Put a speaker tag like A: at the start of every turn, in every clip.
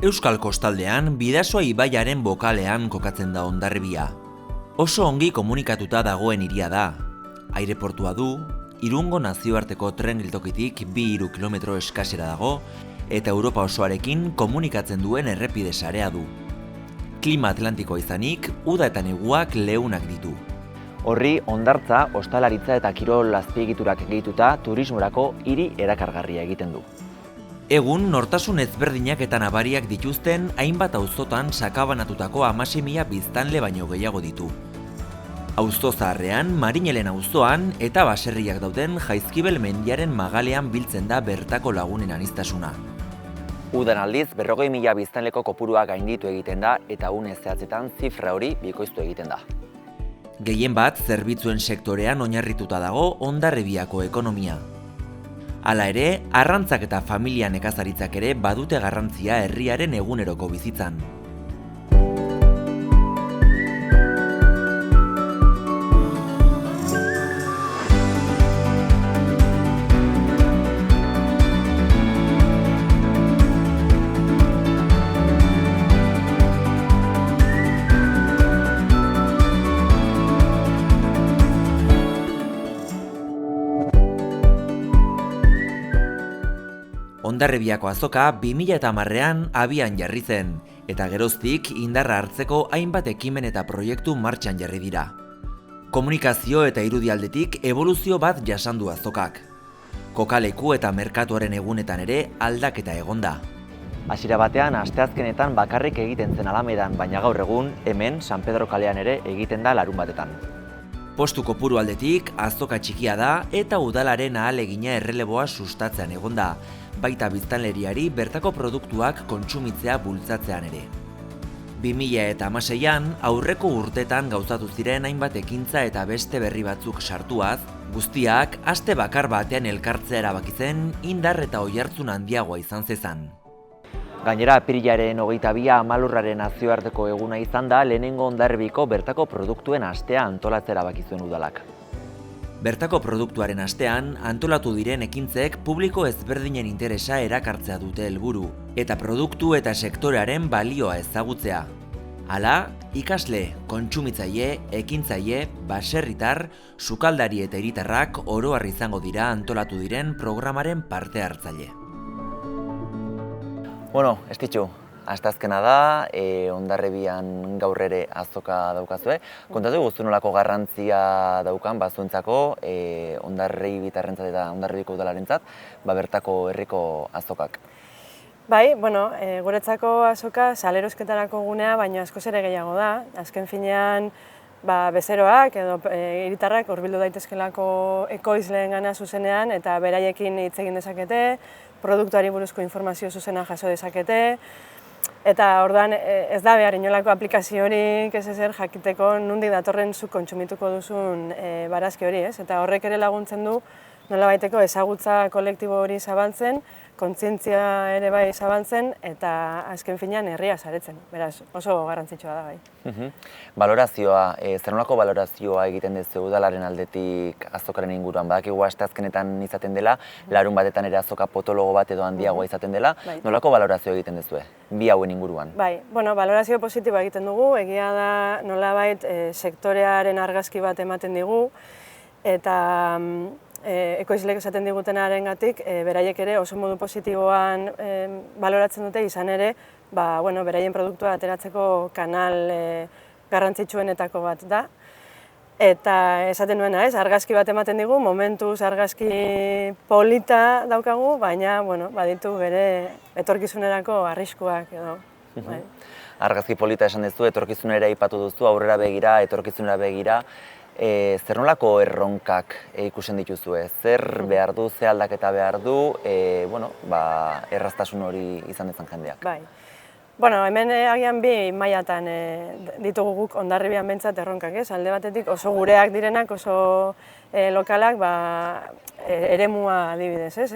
A: Euskal Kostaldean Bidasoa ibaiaren bokalean kokatzen da Hondarribia. Oso ongi komunikatuta dagoen hiria da. Aireportua du, Irungo nazioarteko tren geltokitik 2-3 kilometro eskasera dago, eta Europa osoarekin komunikatzen duen errepide sarea du. Klima atlantikoa izanik, uda eta neguak leunak ditu.
B: Horri, hondartza, ostalaritza eta kirol azpiegiturak gehituta turismorako hiri erakargarria egiten du.
A: Egun, nortasun ezberdinak eta nabariak dituzten hainbat auzotan sakabanatutako 16.000 biztanle baino gehiago ditu. Auzo zaharrean, Marinelen auzoan eta baserriak dauden Jaizkibel mendiaren magalean biltzen da bertako lagunen aniztasuna.
B: Udan aldiz, 40.000 biztanleko kopurua gainditu egiten da eta une zehatzetan zifra hori bikoiztu egiten da.
A: Gehien bat, zerbitzuen sektorean oinarrituta dago Hondarribiako ekonomia. Hala ere, arrantzak eta familia nekazaritzak ere badute garrantzia herriaren eguneroko bizitzan. Hondarribiako azoka 2010ean abian jarri zen, eta geroztik indarra hartzeko hainbat ekimen eta proiektu martxan jarri dira. Komunikazio eta irudialdetik eboluzio bat jasandu azokak. Kokaleku eta merkatuaren egunetan ere aldaketa egonda.
B: Hasiera batean, asteazkenetan bakarrik egiten zen Alamedan, baina gaur egun hemen San Pedro kalean ere egiten da larunbatetan.
A: Postu kopuru aldetik azoka txikia da eta udalaren ahalegina erreleboa sustatzean egonda, baita biztanleriari bertako produktuak kontsumitzea bultzatzean ere. 2016an aurreko urtetan gauzatu ziren hainbat ekintza eta beste berri batzuk sartuaz, guztiak aste bakar batean elkartzea erabaki zen indar eta oihartzun handiagoa izan zezan.
B: Gainera, apirilaren 22 Amalurraren nazioarteko eguna izan da lehenengo Hondarribiko bertako produktuen astea antolatzera erabaki zuen udalak.
A: Bertako produktuaren astean, antolatu diren ekintzek publiko ezberdinen interesa erakartzea dute helburu, eta produktu eta sektorearen balioa ezagutzea. Hala, ikasle, kontsumitzaile, ekintzaile, baserritar, sukaldari eta hiritarrak oro har izango dira antolatu diren programaren parte hartzaile.
B: Bueno, Estitxu, asteazkena da, Hondarribian gaur ere azoka daukazue. Kontatu guztu nolako garrantzia daukan zuentzako, Hondarribitarrentzat eta Hondarribiko udalarentzat, bertako herriko azokak.
C: Bai, guretzako azoka salerosketarako gunea, baina askoz ere gehiago da. Azken finean, bezeroak edo hiritarrak hurbildu daitezkelako ekoizleengana zuzenean eta beraiekin hitz egin dezakete, produktuari buruzko informazio zuzena jaso dezakete, eta orduan ez da behar inolako aplikaziorik ez ezer jakiteko nondik datorren zuk kontsumituko duzun barazki hori, ez? Eta horrek ere laguntzen du nolabaiteko ezagutza kolektibo hori zabaltzen, kontzientzia ere bai zabaltzen eta azken finean herria saretzen. Beraz, oso garrantzitsua da bai.
B: Balorazioa, zer nolako balorazioa egiten duzu udalaren aldetik azokaren inguruan? Badakigu asteazkenetan izaten dela, larun batetan ere azoka potologo bat edo handiagoa izaten dela, nolako balorazioa egiten duzu bi hauen inguruan?
C: Bai, balorazio positiboa egiten dugu, egia da nolabait sektorearen argazki bat ematen digu, eta ekoizleek esaten digutenarengatik beraiek ere oso modu positiboan baloratzen dute, izan ere beraien produktua ateratzeko kanal garrantzitsuenetako bat da. Eta esaten nuena, argazki bat ematen digu, momentuz argazki polita daukagu, baina baditu bere etorkizunerako arriskuak edo.
B: Argazki polita esan duzu, etorkizunera aipatu duzu, aurrera begira, etorkizunera begira. Zer nolako erronkak ikusten dituzue? Zer behar du, ze aldaketa behar du, erraztasun hori izan dezan jendeak?
C: Bai. Hemen agian bi mailatan ditugu guk Hondarribian behintzat erronkak, ez? Alde batetik oso gureak direnak, oso lokalak, eremua adibidez, ez?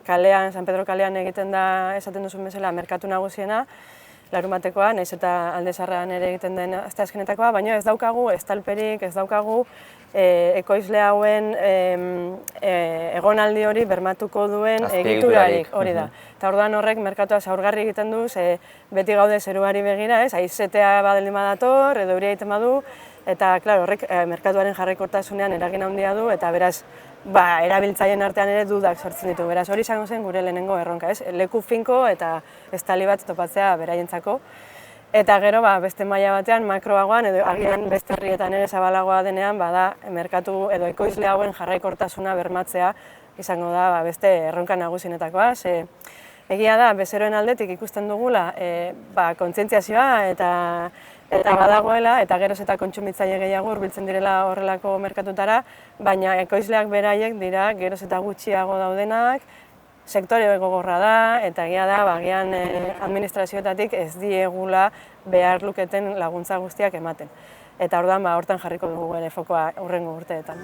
C: Kalean, San Pedro kalean egiten da, esaten duzun bezala, merkatu nagusiena, larumatekoa, nahiz eta Alde Zaharrean ere egiten den asteazkenetakoa, baina ez daukagu estalperik, ez daukagu ekoizle hauen egonaldi hori bermatuko duen egiturarik, hori da. Eta orduan horrek merkatua zaurgarri egiten du, beti gaude zeruari begira, haizetea baldin badator, edo euria egiten badu, eta horrek merkatuaren jarraikortasunean eragin handia du, eta beraz, erabiltzaileen artean ere dudak sortzen ditu. Beraz, hori izango zen gure lehenengo erronka, leku finko eta estali bat topatzea beraientzako. Eta gero, beste maila batean, makroagoan, edo agian beste herrietan ere zabalagoa denean, bada merkatu edo ekoizle hauen jarraikortasuna bermatzea izango da beste erronka nagusienetakoa. Egia da, bezeroen aldetik ikusten dugula kontzientziazioa eta badagoela, eta geroz eta kontsumitzaile gehiago hurbiltzen direla horrelako merkatutara, baina ekoizleak beraiek dira geroz eta gutxiago daudenak, sektore gogorra da, eta egia da, agian administrazioetatik ez diegula behar luketen laguntza guztiak ematen. Eta orduan, hortan jarriko dugu ere fokoa hurrengo urteetan.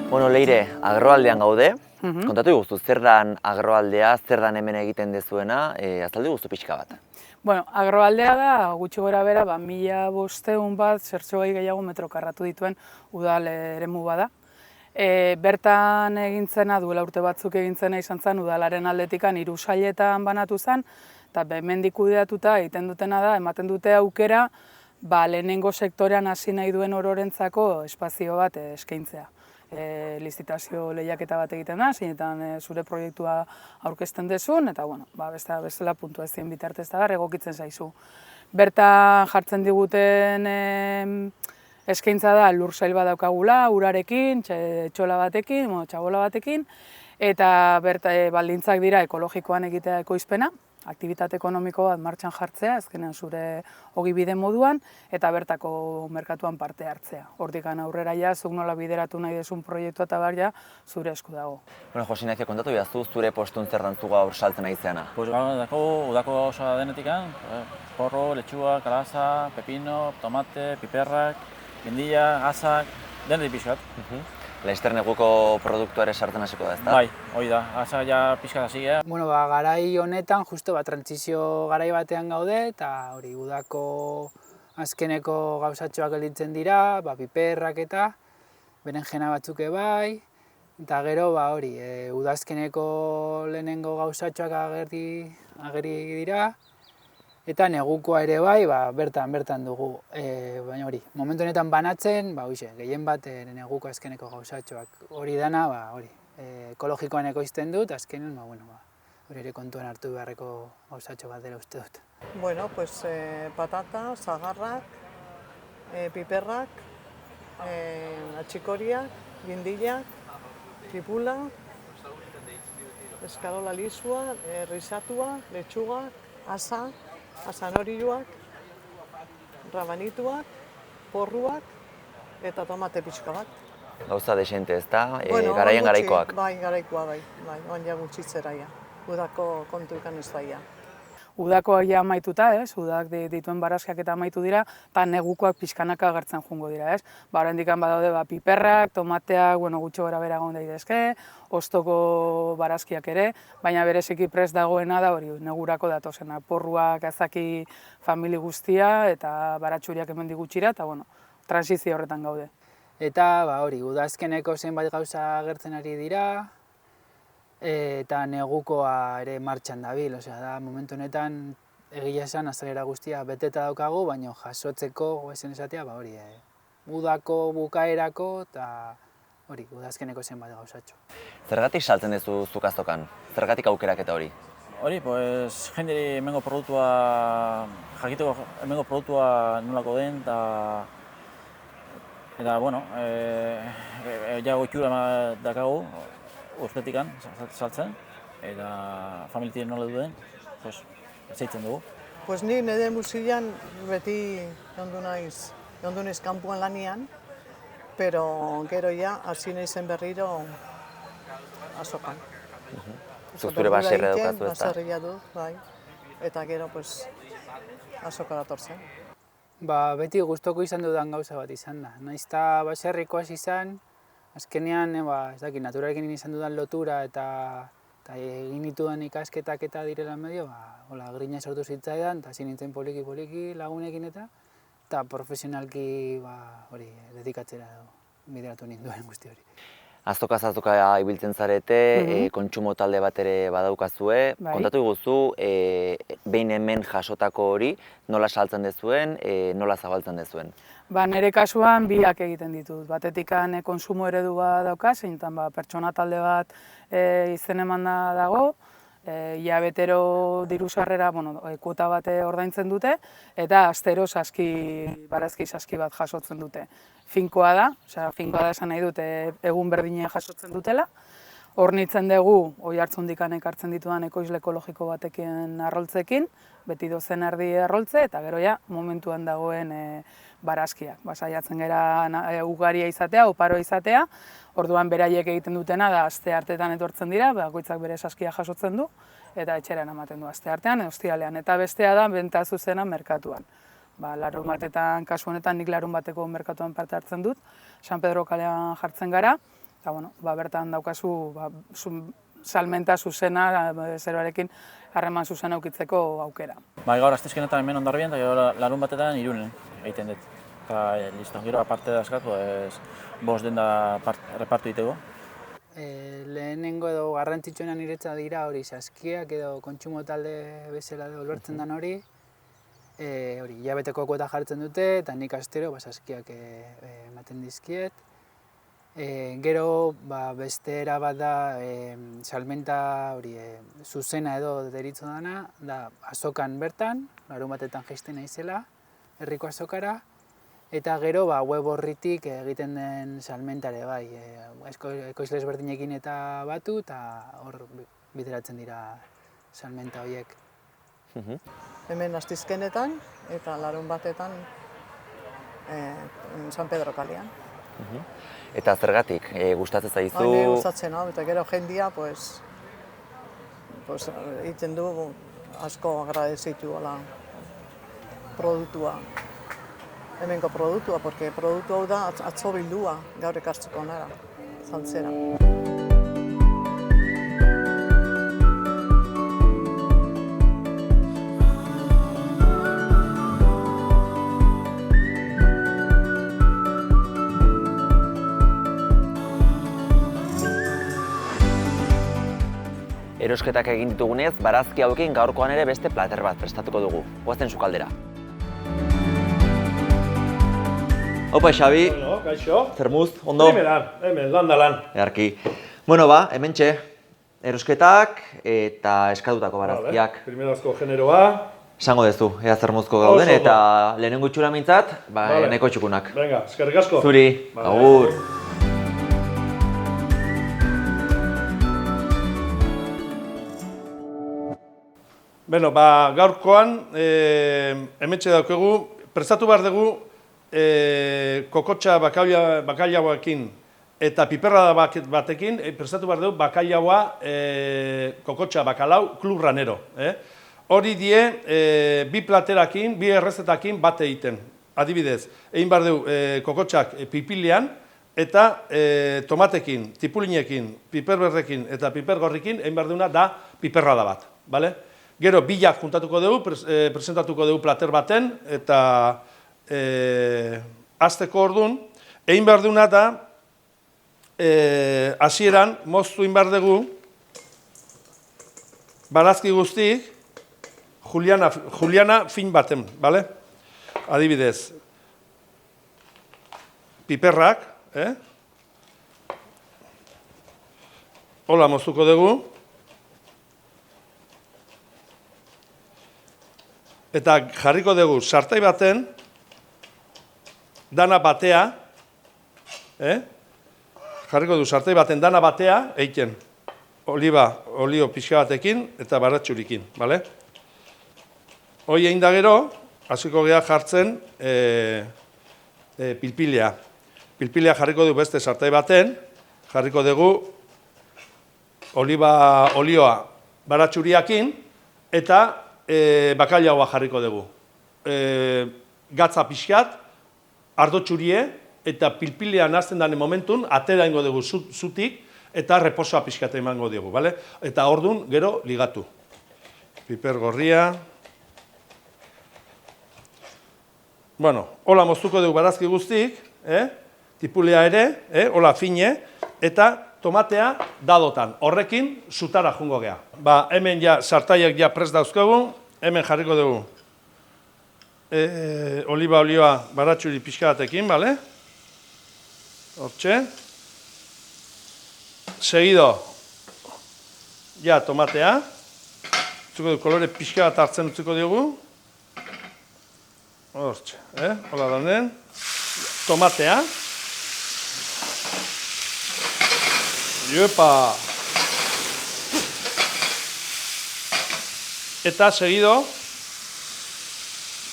B: Bueno, Leire, agroaldean gaude. Kontatu guztu, zer dan agroaldea, zer dan hemen egiten dezuena, azaldu guztu pixka bat.
D: Bueno, agroaldea da, gutxi gora bera, 1500 bat, zertxogei gehiago metro karratu dituen udal eremu bada. Bertan egintzena, duela urte batzuk egintzena izan zen, udalaren aldetikan 3 sailetan banatu zen, eta hemendik kudeatuta egiten dutena da, ematen dute aukera, lehenengo sektorean hasi nahi duen ororentzako espazio bat eskaintzea. Lizitazio lehiaketa bat egiten da, zeinetan zure proiektua aurkezten dezun, eta bestela puntuazioen bitartez da egokitzen zaizu. Bertan jartzen diguten eskaintza da lur sail bat daukagula, urarekin, txola batekin, txabola batekin, eta baldintzak dira ekologikoan egitea ekoizpena, aktibitate ekonomiko bat martxan jartzea, azkenean zure ogibide moduan, eta bertako merkatuan parte hartzea. Hortikan aurrera zuk nola bideratu nahi desun proiektua eta zure esku dago.
B: Bueno, Josi Ignacio, kontatu behaztu zure postun zer dantzu gaur saltzen nahi zeana.
E: Udako gauza denetikan, porro, letxua, kalaza, pepino, tomate, piperrak, gindilla, azak, denetik pixkat.
B: Laster neguko produktua ere sartzen hasiko da, ezta?
E: Bai, hori da, azak ja pixkat hasi gara.
F: Bueno, garai honetan, justo trantsizio garai batean gaude, eta hori udako azkeneko gauzatxoak gelditzen dira, piperrak eta berenjena batzuk bai, eta gero hori, udazkeneko lehenengo gauzatxoak ageri dira, eta negukoa ere bai, bertan dugu. Baina hori, momentu honetan banatzen, gehien bat neguko azkeneko gauzatxoak hori dana, ekologikoan ekoizten dut, azkenen, hori ere kontuan hartu beharreko gauzatxo bat dela uste dut.
G: Bueno, pues patata, zagarrak, piperrak, atxikoriak, gindillak, tripula, eskarola lisua, risatua, letxuga, asa, asanoriuak, rabanituak, porruak eta tomate pixka bat.
B: Gauza desente, ezta? Garaian garaikoak.
G: Bai, garaikoa bai, baina gutxitzeraia. Udako kontu ikan ez daia.
D: Udakoak ja amaituta, udak dituen barazkiak eta amaitu dira, eta negukoak pixkanaka agertzen joango dira, Oraindik badaude piperrak, tomateak, gutxi gora bera egon daitezke, ostoko barazkiak ere, baina bereziki prest dagoena da hori negurako datozena, porruak, azaki, famili guztia eta baratxuriak hemendik gutxira, eta transizio horretan gaude.
F: Eta hori, udazkeneko zenbait gauza agertzen ari dira, eta negukoa ere martxan dabil, da momentu honetan egia esan azalera guztia beteta daukagu, baina jasotzeko esan esatea, hori, udako bukaerako eta hori, udazkeneko zenbat gauzatxo.
B: Zergatik saltzen duzu zuk azokan? Zergatik aukeraketa hori?
E: Hori, jenderi hemengo produktua, jakiteko hemengo produktua nolako den, eta, jago itxura dakagu, urtetikan saltzen, eta familitien nola duen, zeitzen dugu.
G: Ni nire musilan beti jondu naiz kanpoan lanian, pero gero ja hasi naizen berriro azokan.
B: Zure baserria daukazu, ezta?
G: Baserria dut, bai, eta gero azoka datorzen.
F: Beti gustoko izan dudan gauza bat izan da. Naiz eta baserrikoaz izan, azkenean, naturalekin izan dudan lotura eta Eta egin nituen ikasketak eta direla medio, hola, grina sortu zitzaidan, eta hasi nintzen poliki lagunekin eta profesionalki hori dedikatzera bideratu ninduen guzti hori.
B: Azokaz azoka ibiltzen zarete, kontsumo talde bat ere badaukazue.
D: Bai.
B: Kontatu guzu, behin hemen jasotako hori, nola saltzen dezuen, nola zabaltzen dezuen?
D: Nire kasuan biak egiten ditut. Batetikan konsumo eredu bat dauka, zeintan pertsona talde bat izen eman dago, hilabetero diru sarrera, kuota bat ordaintzen dute, eta astero barazki saski bat jasotzen dute. Finkoa da, finkoa da esan nahi dute egun berdine jasotzen dutela. Hornitzen dugu, Oiartzundikan ekartzen ditudan ekoizle ekologiko batekin arroltzekin, beti dozen erdi arroltze, eta gero ja momentuan dagoen barazkiak. Saiatzen gara ugaria izatea, oparoa izatea, orduan beraiek egiten dutena da aste artetan etortzen dira, bakoitzak bere saskia jasotzen du, eta etxeran ematen du aste artean, ostiralean. Eta bestea da, benta zuzena merkatuan. Larun batetan, kasu honetan nik larun bateko merkatuan parte hartzen dut, San Pedro kalean jartzen gara, eta bertan daukazu salmenta zuzena, bezeroarekin harreman zuzena aukitzeko aukera.
E: Gaur astezkenetan hemen Hondarribian, eta gero larun batetan Irunen egiten dut. Eta listo, gero aparte dazkat, bost denda repartu ditego.
F: Lehenengo edo garrantzitsuena niretza dira hori saskiak edo kontsumo talde bezala lortzen den hori. Hilabeteko kuota jartzen dute, eta nik astero saskiak ematen dizkiet. Gero beste era bat da salmenta zuzena edo deritzo dana, da azokan bertan, larun batetan jaisten naizela, herriko azokara, eta gero web horritik egiten den salmentare bai, ekoizle ezberdinekin eta batu, eta hor bideratzen dira salmenta horiek.
G: Hemen astizkenetan eta larun batetan San Pedro kalean.
B: Eta zergatik, gustatzen zaizu?
G: Hane gustatzen hau, eta gero jendia, egiten du asko agradezitu produktua. Hemengo produktua, porque produktu hau da atzo bildua, gaur ekartzeko nara, zantzera.
B: Erosketak egin ditugunez, barazki hauekin gaurkoan ere beste plater bat prestatuko dugu. Goazen sukaldera. Opa, Xabi.
H: Bueno, kaixo.
B: Zermuz, ondo?
H: Hemen, lan da lan.
B: Earki. Bueno, hementxe, erosketak eta eskatutako barazkiak.
H: Primerazko generoa.
B: Esango dezu, ea zermuzko gauden, eta lehenengo itxura mintzat, nahiko txukunak.
H: Venga, eskerrik asko.
B: Zuri, agur.
H: Bueno, gaurkoan, hementxe daukagu, prestatu behar dugu kokotxa bakailaoekin eta piperra batekin, prestatu behar dugu bakailaoa kokotxa bakalau klub ranero. Hori die, bi platerakin, bi errezetakin bat egiten. Adibidez, egin behar dugu kokotxak pipilian eta tomatekin, tipulinekin, piperberrekin eta pipergorrikin egin behar duguna da piperrada bat. Gero, bilak juntatuko dugu, presentatuko dugu plater baten, eta hasteko orduan, egin behar duguna da, hasieran moztu egin behar dugu, barazki guztik, juliana fin baten, adibidez, piperrak, hola moztuko dugu, eta jarriko dugu sartai baten, dana batea, jarriko dugu sartai baten dana batea, egiten olio pixka batekin eta baratxurikin, hoi egin da gero, hasiko geha jartzen pilpilea. Pilpilea jarriko dugu beste sartai baten, jarriko dugu olioa baratxuriakin eta bakailaoa jarriko dugu. Gatza pixkat, ardo txurie, eta pilpilean hasten dane momentun, atera ingo dugu zutik, eta reposoa pixkate emango diogu, bale? Eta ordun gero ligatu. Piper gorria. Bueno, hola moztuko dugu barazki guztik, tipulea ere, hola fine, eta tomatea dadotan. Horrekin zutara jungo gea. Ba, hemen ja sartaiak ja prest dauzkogu, hemen jarriko dugu oliba olioa baratxuri pixka batekin, bale? Hortxe. Seguido, ja tomatea. Utzuko dugu, kolore pixka bat hartzen utzuko dugu. Hortxe, hola danen. Tomatea. Iopa! Eta seguido,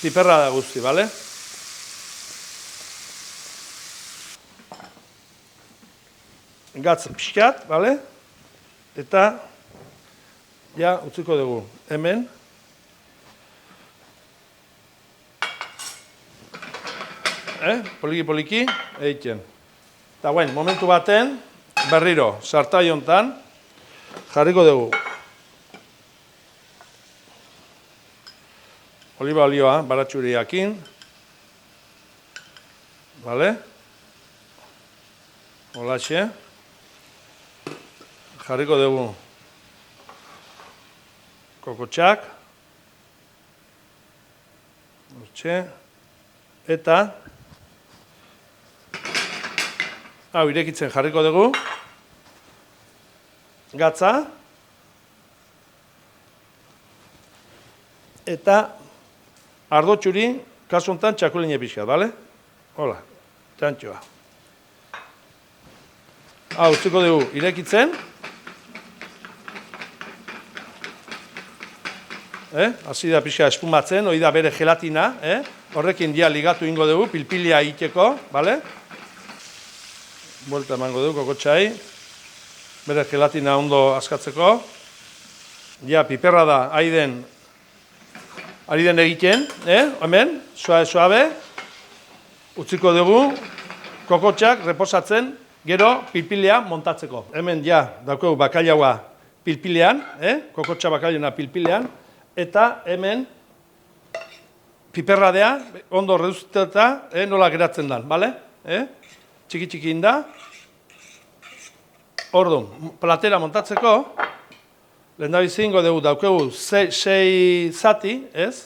H: piperra da guzti, bale? Gatz pixkat, bale? Eta, ja, utziko dugu, hemen. Poliki, egiten. Eta guen, momentu baten, berriro, sartai hontan, jarriko dugu. Oliba olioa, baratxuriakin. Bale? Holaxe. Jarriko dugu kokotxak. Hortxe. Eta hau irekitzen jarriko dugu. Gatza. Eta ardo txuri, kasu honetan txakuline pixka, bale? Hola, txantxoa. Hau, utziko dugu irekitzen. Hasi da pixka espumatzen, hori da bere gelatina. Horrekin dia ligatu ingo dugu, pilpilia egiteko, bale? Buelta emango dugu, kokotxai. Bere gelatina ondo askatzeko. Ja, piperra da, ari den egiten, hemen, suabe. Utziko dugu, kokotxak reposatzen, gero pilpilea montatzeko. Hemen ja, daukagu bakailaua pilpilean, kokotxa bakailauna pilpilean, eta hemen piperradea ondo reduzteta nola geratzen dan, bale? Txiki inda. Orduan, platera montatzeko, lehendabizi ingo dugu daukagu 6 zati, ez?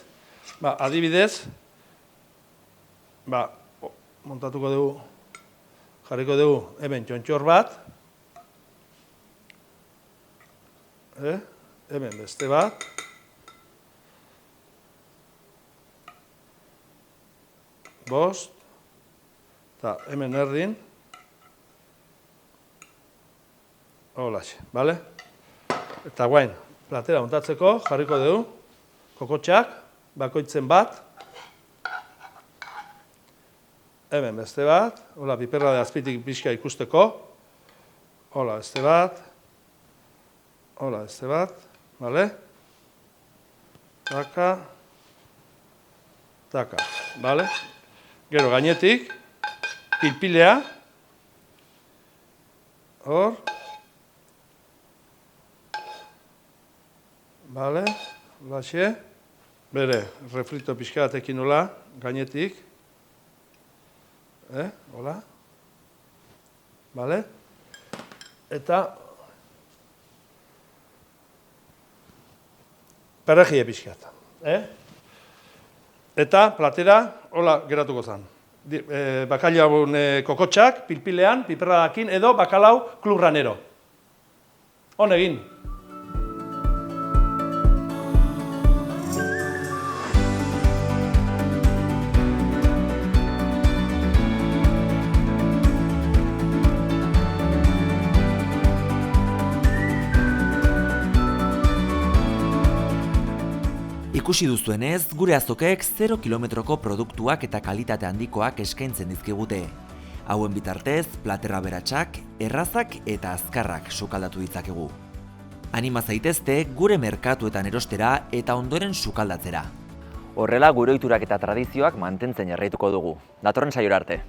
H: Ba, adibidez, ba, montatuko dugu, jarriko dugu hemen txontxor bat, hemen beste bat, bost, eta hemen erdin, holaxe, bale? Eta guain, platera montatzeko, jarriko dugu, kokotxak, bakoitzen bat, hemen beste bat, hola, piperra de azpitik pixka ikusteko, hola, beste bat, hola, beste bat, bale? Taka, taka, bale? Gero gainetik, pilpilea, hor, bale, laxe, bere, refrito pixka batekin nola, gainetik, hola, bale, eta perrejie pixkat, eta platera, hola geratuko zen. Bakailaun kokotxak, pilpilean, piperradakin, edo bakalau klubranero. Hon egin.
A: Ikusi duzuenez, gure azokek 0 kilometroko produktuak eta kalitate handikoak eskaintzen dizkigute. Hauen bitartez, platerra beratsak, errazak eta azkarrak sukaldatu ditzakegu. Anima zaitezte gure merkatuetan erostera eta ondoren sukaldatzera.
B: Horrela, gure ohiturak eta tradizioak mantentzen jarraituko dugu. Datorren saiora arte.